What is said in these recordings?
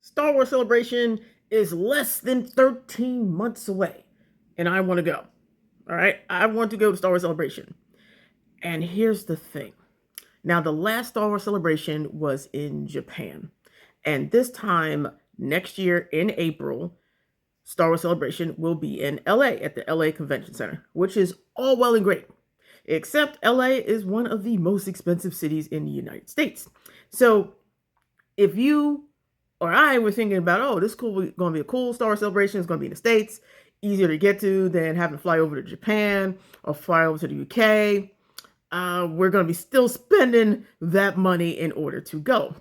Star Wars Celebration is less than 13 months away, and I want to go. All right, I want to go to Star Wars Celebration. And here's the thing. Now, the last Star Wars Celebration was in Japan, and this time next year in April, Star Wars Celebration will be in LA at the LA Convention Center, which is all well and great. Except LA is one of the most expensive cities in the United States. So if you or I were thinking about, oh, this is going to be a cool Star Wars Celebration, it's going to be in the States, easier to get to than having to fly over to Japan or fly over to the UK, we're going to be still spending that money in order to go.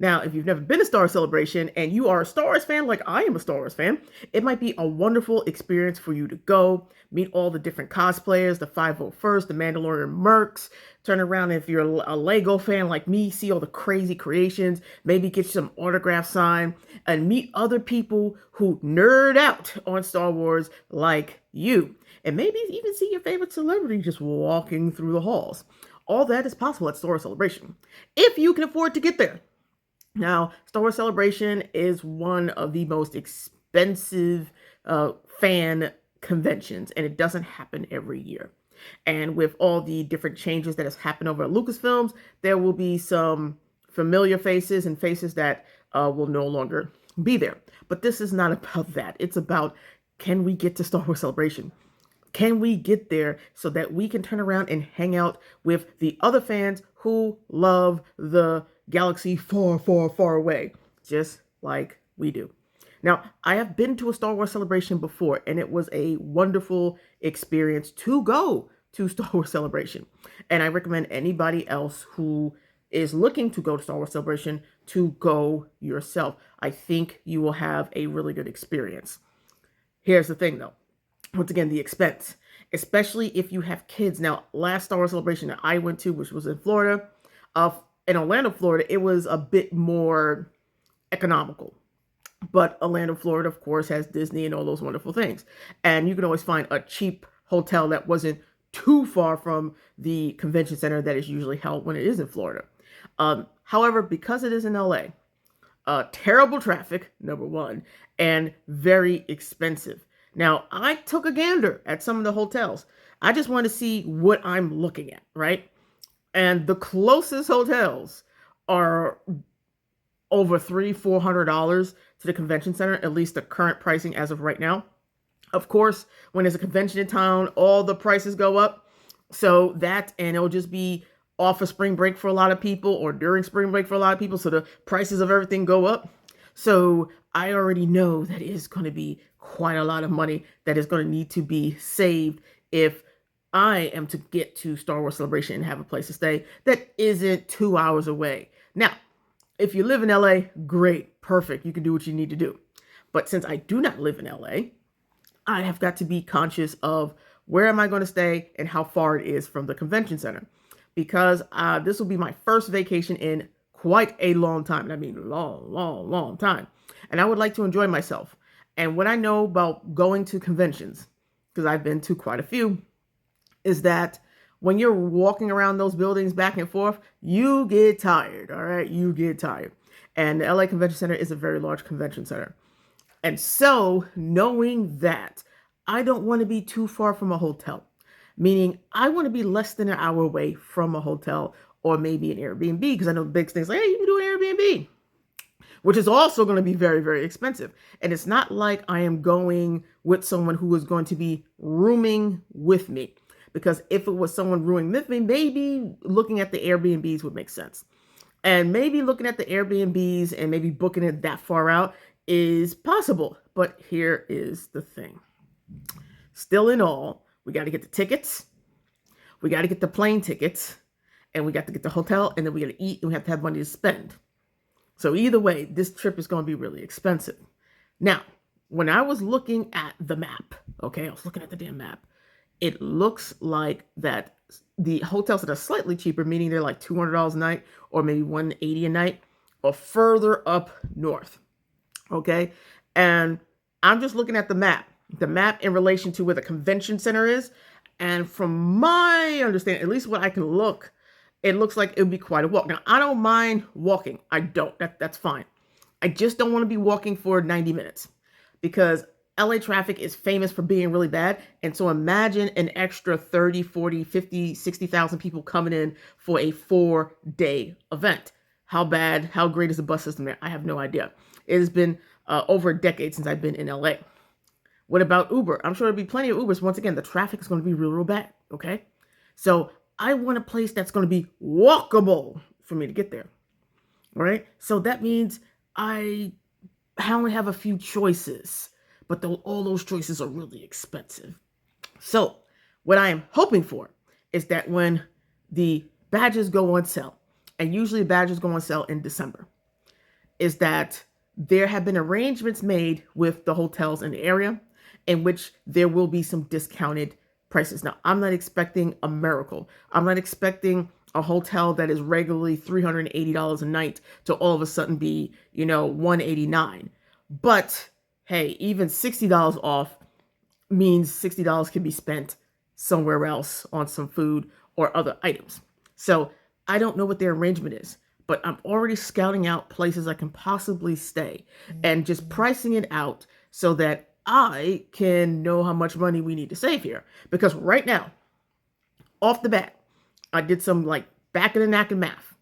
Now, if you've never been to Star Wars Celebration and you are a Star Wars fan like I am a Star Wars fan, it might be a wonderful experience for you to go, meet all the different cosplayers, the 501st, the Mandalorian mercs, turn around if you're a Lego fan like me, see all the crazy creations, maybe get some autograph signed, and meet other people who nerd out on Star Wars like you. And maybe even see your favorite celebrity just walking through the halls. All that is possible at Star Wars Celebration, if you can afford to get there. Now, Star Wars Celebration is one of the most expensive fan conventions, and it doesn't happen every year. And with all the different changes that has happened over at Lucasfilms, there will be some familiar faces and faces that will no longer be there. But this is not about that. It's about, can we get to Star Wars Celebration? Can we get there so that we can turn around and hang out with the other fans who love the galaxy far, far, far away, just like we do? Now, I have been to a Star Wars Celebration before, and it was a wonderful experience to go to Star Wars Celebration. And I recommend anybody else who is looking to go to Star Wars Celebration to go yourself. I think you will have a really good experience. Here's the thing, though. Once again, the expense, especially if you have kids. Now, last Star Wars Celebration that I went to, which was in Florida, in Orlando, Florida, it was a bit more economical. But Orlando, Florida, of course, has Disney and all those wonderful things. And you can always find a cheap hotel that wasn't too far from the convention center that is usually held when it is in Florida. However, because it is in LA, terrible traffic, number one, and very expensive. Now, I took a gander at some of the hotels. I just wanted to see what I'm looking at, right? And the closest hotels are over $300-400 to the convention center, at least the current pricing as of right now. Of course, when there's a convention in town, all the prices go up. So that, and it'll just be off of spring break for a lot of people or during spring break for a lot of people. So the prices of everything go up. So I already know that it is going to be quite a lot of money that is going to need to be saved if I am to get to Star Wars Celebration and have a place to stay that isn't 2 hours away. Now, if you live in LA, great, perfect. You can do what you need to do. But since I do not live in LA, I have got to be conscious of where am I going to stay and how far it is from the convention center. Because this will be my first vacation in quite a long time. And I mean long, long, long time. And I would like to enjoy myself. And what I know about going to conventions, because I've been to quite a few, is that when you're walking around those buildings back and forth, you get tired, all right? You get tired. And the LA Convention Center is a very large convention center. And so, knowing that, I don't want to be too far from a hotel, meaning I want to be less than an hour away from a hotel or maybe an Airbnb, because I know big things like, hey, you can do an Airbnb, which is also going to be very, very expensive. And it's not like I am going with someone who is going to be rooming with me. Because if it was someone rooming with me, maybe looking at the Airbnbs would make sense. And maybe looking at the Airbnbs and maybe booking it that far out is possible. But here is the thing. Still in all, we got to get the tickets. We got to get the plane tickets. And we got to get the hotel. And then we got to eat. And we have to have money to spend. So either way, this trip is going to be really expensive. Now, when I was looking at the map, okay, I was looking at the damn map. It looks like that the hotels that are slightly cheaper, meaning they're like $200 a night or maybe $180 a night, are further up north. Okay. And I'm just looking at the map in relation to where the convention center is. And from my understanding, at least what I can look, it looks like it would be quite a walk. Now, I don't mind walking. I don't. That's fine. I just don't want to be walking for 90 minutes because LA traffic is famous for being really bad. And so imagine an extra 30, 40, 50, 60,000 people coming in for a 4-day event. How bad, how great is the bus system there? I have no idea. It has been over a decade since I've been in LA. What about Uber? I'm sure there'll be plenty of Ubers. Once again, the traffic is going to be real, real bad. Okay. So I want a place that's going to be walkable for me to get there. All right. So that means I only have a few choices, but all those choices are really expensive. So what I am hoping for is that when the badges go on sale, and usually badges go on sale in December, is that there have been arrangements made with the hotels in the area in which there will be some discounted prices. Now, I'm not expecting a miracle. I'm not expecting a hotel that is regularly $380 a night to all of a sudden be, $189. But hey, even $60 off means $60 can be spent somewhere else on some food or other items. So I don't know what their arrangement is, but I'm already scouting out places I can possibly stay and just pricing it out so that I can know how much money we need to save here. Because right now, off the bat, I did some back of the napkin math.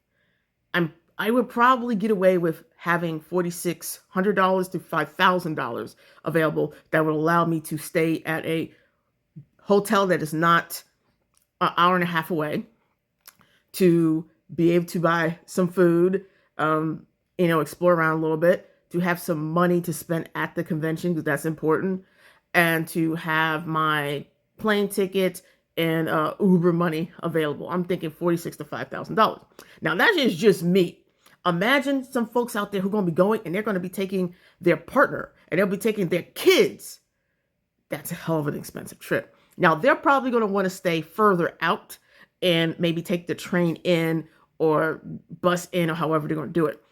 I would probably get away with having $4,600 to $5,000 available that would allow me to stay at a hotel that is not an hour and a half away, to be able to buy some food, explore around a little bit, to have some money to spend at the convention because that's important, and to have my plane ticket and Uber money available. I'm thinking $4,600 to $5,000. Now that is just me. Imagine some folks out there who are going to be going and they're going to be taking their partner and they'll be taking their kids. That's a hell of an expensive trip. Now they're probably going to want to stay further out and maybe take the train in or bus in or however they're going to do it.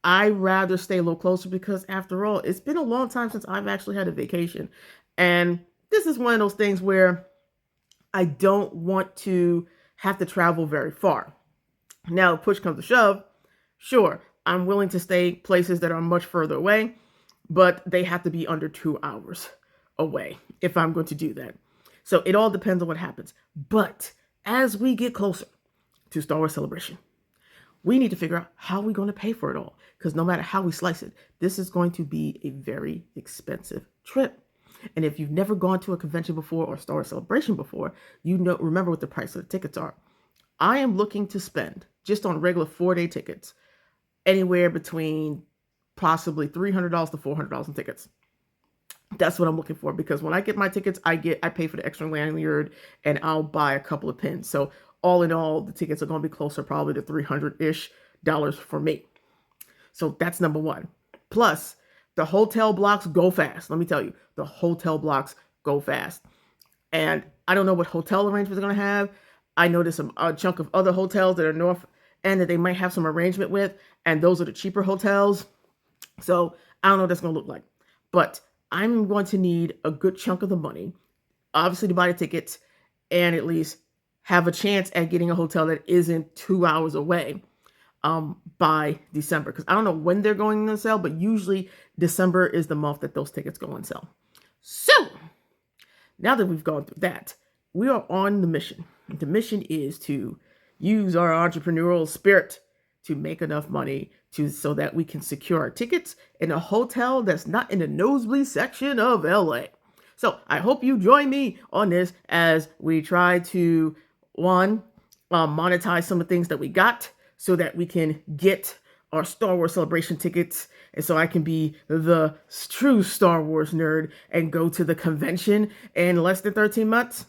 I'd rather stay a little closer because after all, it's been a long time since I've actually had a vacation. And this is one of those things where I don't want to have to travel very far. Now, if push comes to shove, sure, I'm willing to stay places that are much further away, but they have to be under 2 hours away if I'm going to do that. So it all depends on what happens. But as we get closer to Star Wars Celebration, we need to figure out how we're going to pay for it all. Because no matter how we slice it, this is going to be a very expensive trip. And if you've never gone to a convention before or Star Wars Celebration before, remember what the price of the tickets are. I am looking to spend, just on regular 4-day tickets, anywhere between possibly $300 to $400 in tickets. That's what I'm looking for, because when I get my tickets, I pay for the extra lanyard and I'll buy a couple of pins. So all in all, the tickets are going to be closer probably to $300-ish for me. So that's number one. Plus, the hotel blocks go fast. Let me tell you, the hotel blocks go fast. And I don't know what hotel arrangements they're going to have. I know there's a chunk of other hotels that are north and that they might have some arrangement with, and those are the cheaper hotels. So I don't know what that's going to look like. But I'm going to need a good chunk of the money, obviously, to buy the tickets and at least have a chance at getting a hotel that isn't 2 hours away by December. Because I don't know when they're going on sale, but usually December is the month that those tickets go on sale. So now that we've gone through that, we are on the mission. The mission is to use our entrepreneurial spirit to make enough money so that we can secure our tickets in a hotel that's not in the nosebleed section of LA. So I hope you join me on this as we try to, monetize some of the things that we got so that we can get our Star Wars Celebration tickets, and so I can be the true Star Wars nerd and go to the convention in less than 13 months.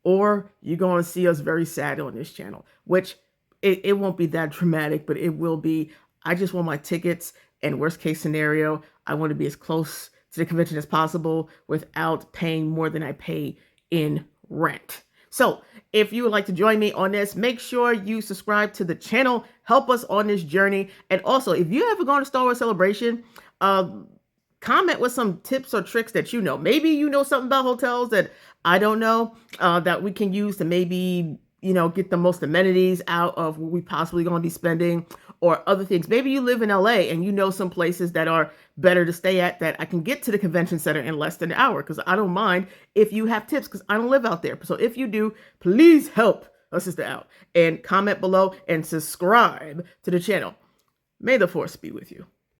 Or you're going to see us very sad on this channel, which it won't be that dramatic, but it will be. I just want my tickets, and worst case scenario, I want to be as close to the convention as possible without paying more than I pay in rent. So if you would like to join me on this, make sure you subscribe to the channel, help us on this journey. And also, if you ever gone to Star Wars Celebration, comment with some tips or tricks that you know. Maybe you know something about hotels that I don't know, that we can use to maybe, get the most amenities out of what we possibly going to be spending. or other things. Maybe you live in LA and you know some places that are better to stay at that I can get to the convention center in less than an hour, because I don't mind if you have tips, because I don't live out there. So if you do, please help a sister out and comment below and subscribe to the channel. May the force be with you.